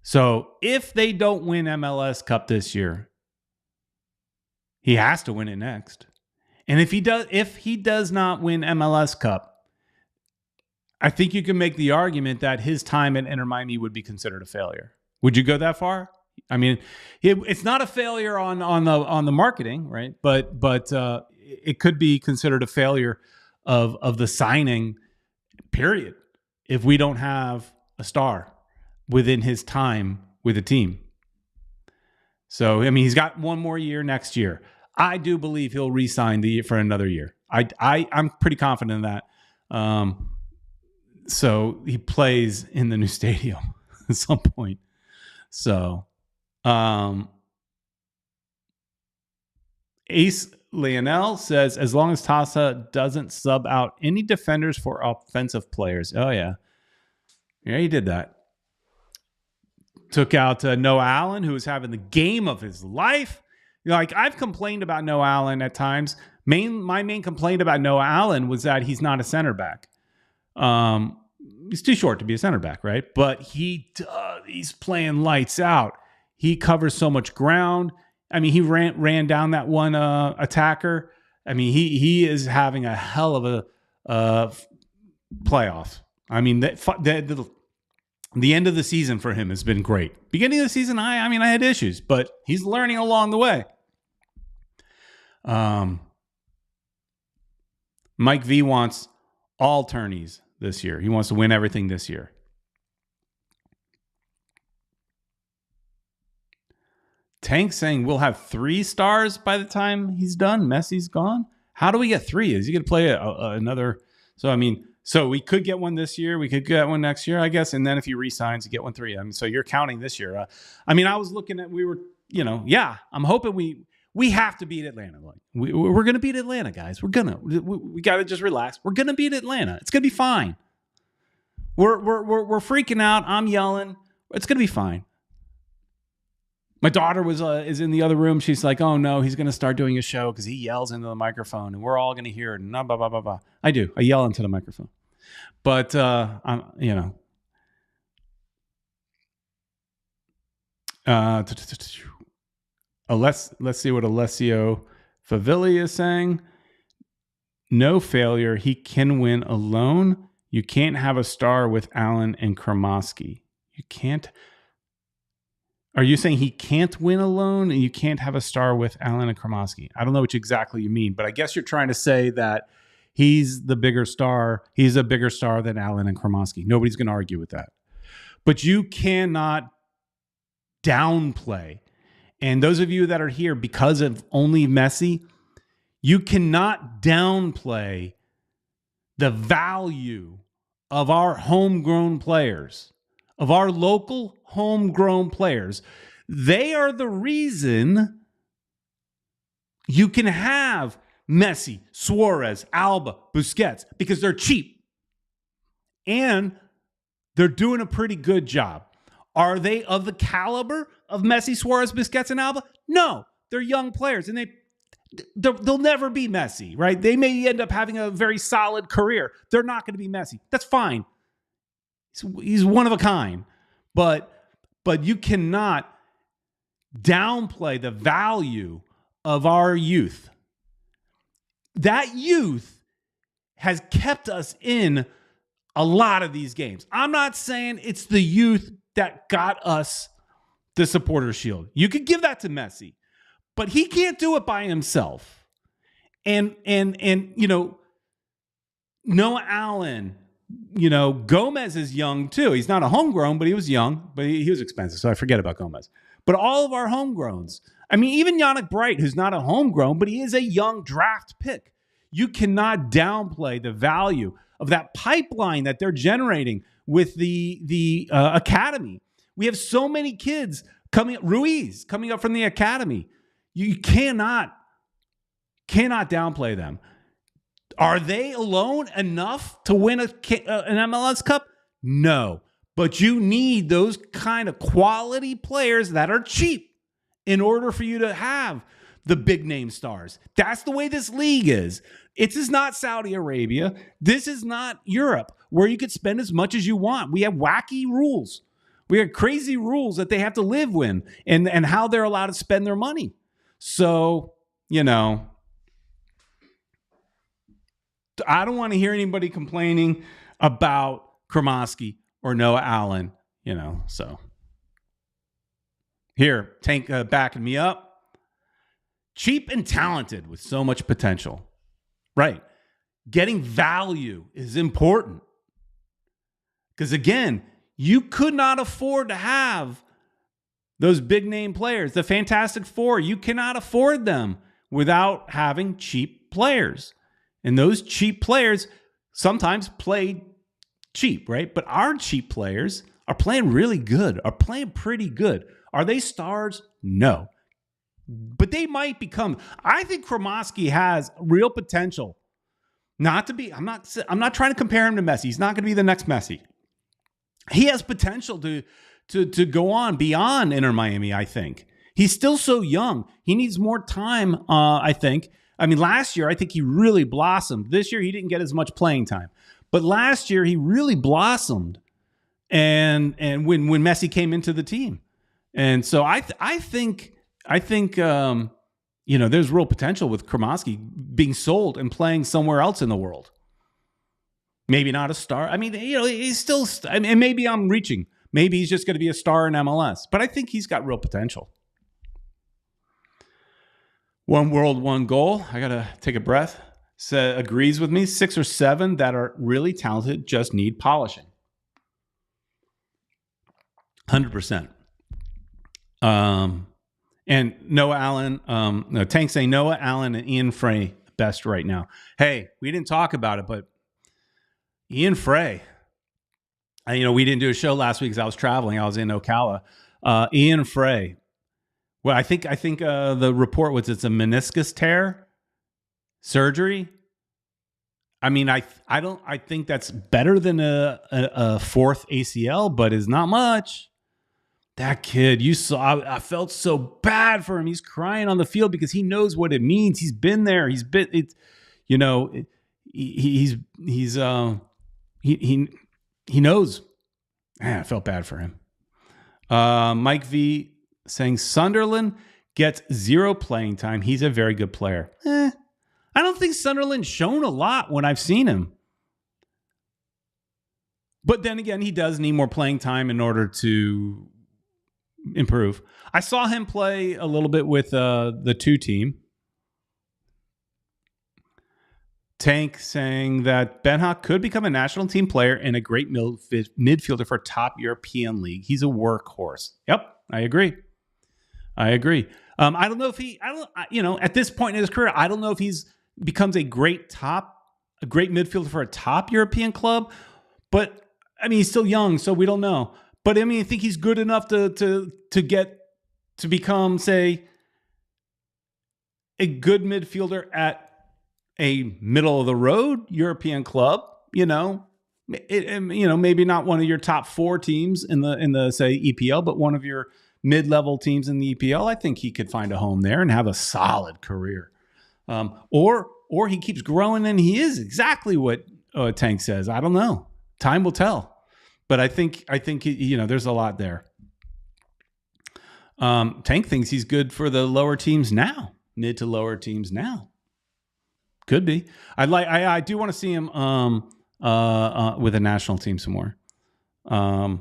So if they don't win MLS Cup this year, he has to win it next. And if he does not win MLS Cup, I think you can make the argument that his time at Inter Miami would be considered a failure. Would you go that far? I mean, it's not a failure on the marketing, right? But it could be considered a failure of the signing period if we don't have a star within his time with the team. So, I mean, he's got one more year next year. I do believe he'll re-sign for another year. I'm pretty confident in that. So he plays in the new stadium at some point. So, Ace Lionel says, as long as Tasa doesn't sub out any defenders for offensive players. Oh, yeah. Yeah, he did that. Took out Noah Allen, who was having the game of his life. Like, I've complained about Noah Allen at times. My main complaint about Noah Allen was that he's not a center back. he's too short to be a center back, right? But he's playing lights out. He covers so much ground. I mean, he ran down that one attacker. I mean, he is having a hell of a playoff. I mean, the end of the season for him has been great. Beginning of the season, I had issues, but he's learning along the way. Mike V wants all tourneys this year. He wants to win everything this year. Tank saying we'll have 3 stars by the time he's done. Messi's gone. How do we get 3? Is he going to play another? So we could get one this year. We could get one next year, I guess. And then if he resigns, you get 1 3. I mean, so you're counting this year. I was looking at, I'm hoping we have to beat Atlanta. Like we're going to beat Atlanta, guys. We got to just relax. We're going to beat Atlanta. It's going to be fine. We're freaking out. I'm yelling. It's going to be fine. My daughter is in the other room. She's like, oh no, he's going to start doing a show because he yells into the microphone and we're all going to hear it. And blah, blah, blah, blah. I do. I yell into the microphone. But, let's see what Alessio Favilli is saying. No failure. He can win alone. You can't have a star with Allen and Kromoski. You can't. Are you saying he can't win alone and you can't have a star with Allen and Kromoski? I don't know what exactly you mean, but I guess you're trying to say that he's the bigger star. He's a bigger star than Allen and Kromoski. Nobody's going to argue with that. But you cannot downplay. And those of you that are here because of only Messi, you cannot downplay the value of our homegrown players, of our local homegrown players. They are the reason you can have Messi, Suarez, Alba, Busquets, because they're cheap. And they're doing a pretty good job. Are they of the caliber of Messi, Suarez, Busquets, and Alba? No. They're young players, and they'll never be Messi, right? They may end up having a very solid career. They're not going to be Messi. That's fine. He's one of a kind. But you cannot downplay the value of our youth. That youth has kept us in a lot of these games. I'm not saying it's the youth that got us the Supporters' Shield. You could give that to Messi, but he can't do it by himself. And Noah Allen, Gomez is young too. He's not a homegrown, but he was young, but he was expensive, so I forget about Gomez. But all of our homegrowns, even Yannick Bright, who's not a homegrown, but he is a young draft pick. You cannot downplay the value of that pipeline that they're generating with the academy. We have so many kids Ruiz coming up from the academy. You cannot downplay them. Are they alone enough to win an MLS Cup? No. But you need those kind of quality players that are cheap in order for you to have the big name stars. That's the way this league is. It is not Saudi Arabia. This is not Europe where you could spend as much as you want. We have wacky rules. We have crazy rules that they have to live with and how they're allowed to spend their money. So, I don't want to hear anybody complaining about Kromoski or Noah Allen, so. Here, Tank backing me up. Cheap and talented with so much potential. Right. Getting value is important. Because again, you could not afford to have those big name players, the Fantastic Four. You cannot afford them without having cheap players. And those cheap players sometimes play cheap, right? But our cheap players are playing really good, are playing pretty good. Are they stars? No. But they might become. I think Kromoski has real potential. Not to be, I'm not trying to compare him to Messi. He's not going to be the next Messi. He has potential to go on beyond Inter Miami, I think. He's still so young. He needs more time, I think. Last year, I think he really blossomed. This year, he didn't get as much playing time. But last year he really blossomed, and when Messi came into the team, and so I think there's real potential with Kromaski being sold and playing somewhere else in the world. Maybe not a star. I mean, he's still. And maybe I'm reaching. Maybe he's just going to be a star in MLS. But I think he's got real potential. One world, one goal. I got to take a breath. Agrees with me. 6 or 7 that are really talented just need polishing. 100%. And Noah Allen, Tank saying Noah Allen and Ian Frey best right now. Hey, we didn't talk about it, but Ian Frey, we didn't do a show last week because I was traveling. I was in Ocala. Ian Frey. Well, I think the report was it's a meniscus tear surgery. I mean, I think that's better than a fourth ACL, but it's not much. That kid, you saw, I felt so bad for him. He's crying on the field because he knows what it means. He's been there. He knows. Man, I felt bad for him. Mike V saying Sunderland gets 0 playing time. He's a very good player. I don't think Sunderland's shown a lot when I've seen him. But then again, he does need more playing time in order to improve. I saw him play a little bit with the 2 team. Tank saying that Benha could become a national team player and a great midfielder for a top European league. He's a workhorse. Yep, I agree. I don't know if at this point in his career, I don't know if he's becomes a great midfielder for a top European club. But I mean, he's still young, so we don't know. But I mean, I think he's good enough to become, say, a good midfielder at a middle of the road European club. Maybe not one of your top 4 teams in the say EPL, but one of your mid-level teams in the EPL. I think he could find a home there and have a solid career. Or he keeps growing and he is exactly what Tank says. I don't know. Time will tell. But I think there's a lot there. Tank thinks he's good for the lower teams now, mid to lower teams now. Could be. I do want to see him with a national team some more. So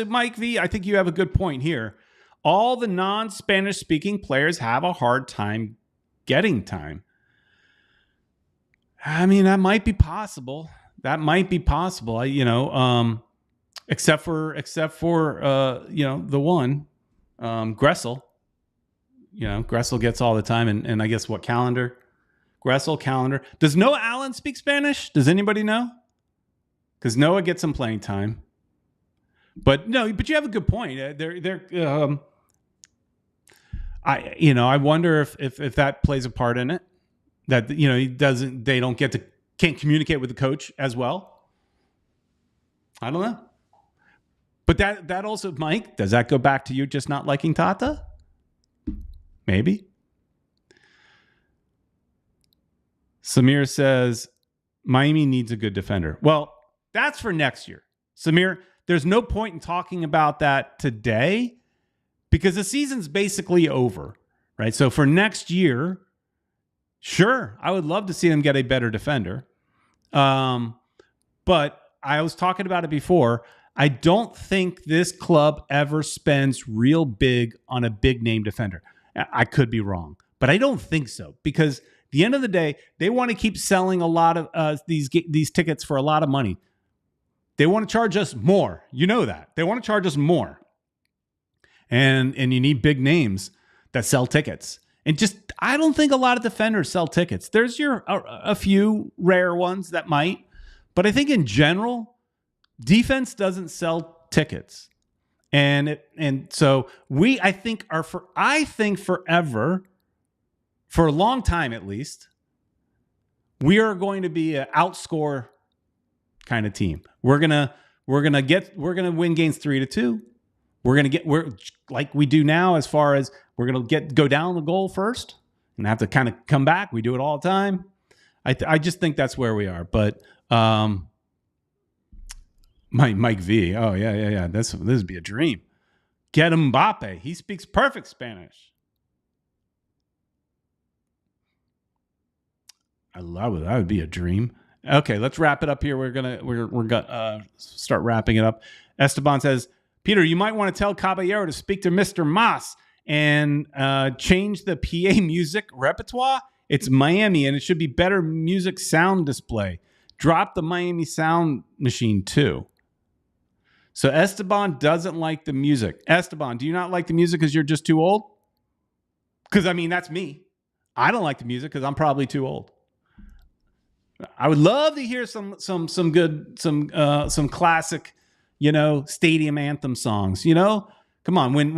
Mike V, I think you have a good point here. All the non-Spanish speaking players have a hard time getting time. I mean, that might be possible. Except for the one, Gressel. Gressel gets all the time, and I guess Calendar. Does Noah Allen speak Spanish? Does anybody know? Because Noah gets some playing time. But you have a good point. I wonder if that plays a part in it. That can't communicate with the coach as well. I don't know. But that also, Mike, does that go back to you just not liking Tata? Maybe. Samir says Miami needs a good defender. Well, that's for next year. Samir, there's no point in talking about that today because the season's basically over, right? So for next year, sure, I would love to see them get a better defender. But I was talking about it before. I don't think this club ever spends real big on a big name defender. I could be wrong, but I don't think so because at the end of the day, they want to keep selling a lot of these tickets for a lot of money. They want to charge us more. You know that. They want to charge us more. And you need big names that sell tickets. And I don't think a lot of defenders sell tickets. There's a few rare ones that might, but I think in general, defense doesn't sell tickets. And so I think forever, for a long time at least, we are going to be an outscore kind of team. We're gonna win games 3-2. We're like we do now as far as we're gonna go down the goal first and have to kind of come back. We do it all the time. I just think that's where we are. But Mike V. Oh yeah. This would be a dream. Get Mbappe. He speaks perfect Spanish. I love it. That would be a dream. Okay, let's wrap it up here. We're gonna start wrapping it up. Esteban says, Peter, you might want to tell Caballero to speak to Mr. Mas and change the PA music repertoire. It's Miami, and it should be better music sound display. Drop the Miami sound machine too. So Esteban doesn't like the music. Esteban, do you not like the music because you're just too old? Because, I mean, that's me. I don't like the music because I'm probably too old. I would love to hear some classic, stadium anthem songs. Come on, when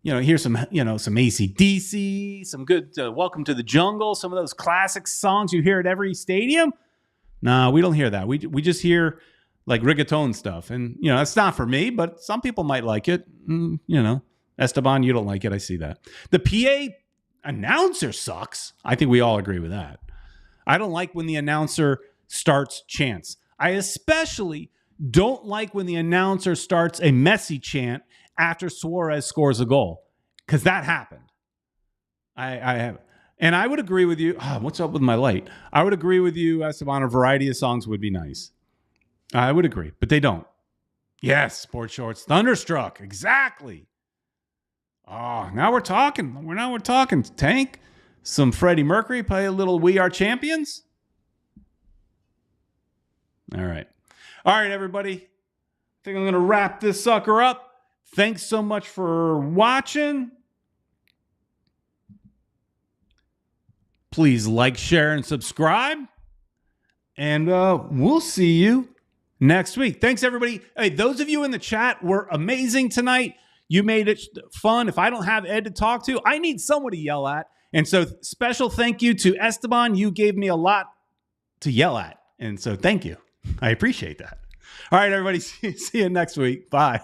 here's some AC/DC, some good Welcome to the Jungle, some of those classic songs you hear at every stadium. No, we don't hear that. We just hear like reggaeton stuff, and that's not for me, but some people might like it. Esteban, you don't like it. I see that. The PA announcer sucks. I think we all agree with that. I don't like when the announcer starts chants. I especially don't like when the announcer starts a Messi chant after Suarez scores a goal, because that happened. I have, and I would agree with you. What's up with my light? I would agree with you, Esteban. A variety of songs would be nice. I would agree, but they don't. Yes, sports shorts, thunderstruck, exactly. Oh, now we're talking. We're talking. Tank, some Freddie Mercury, play a little "We Are Champions." All right, everybody. I think I'm gonna wrap this sucker up. Thanks so much for watching. Please like, share, and subscribe. And we'll see you next week. Thanks, everybody. Hey, those of you in the chat were amazing tonight. You made it fun. If I don't have Ed to talk to, I need someone to yell at. And so special thank you to Esteban. You gave me a lot to yell at. And so thank you. I appreciate that. All right, everybody. See you next week. Bye.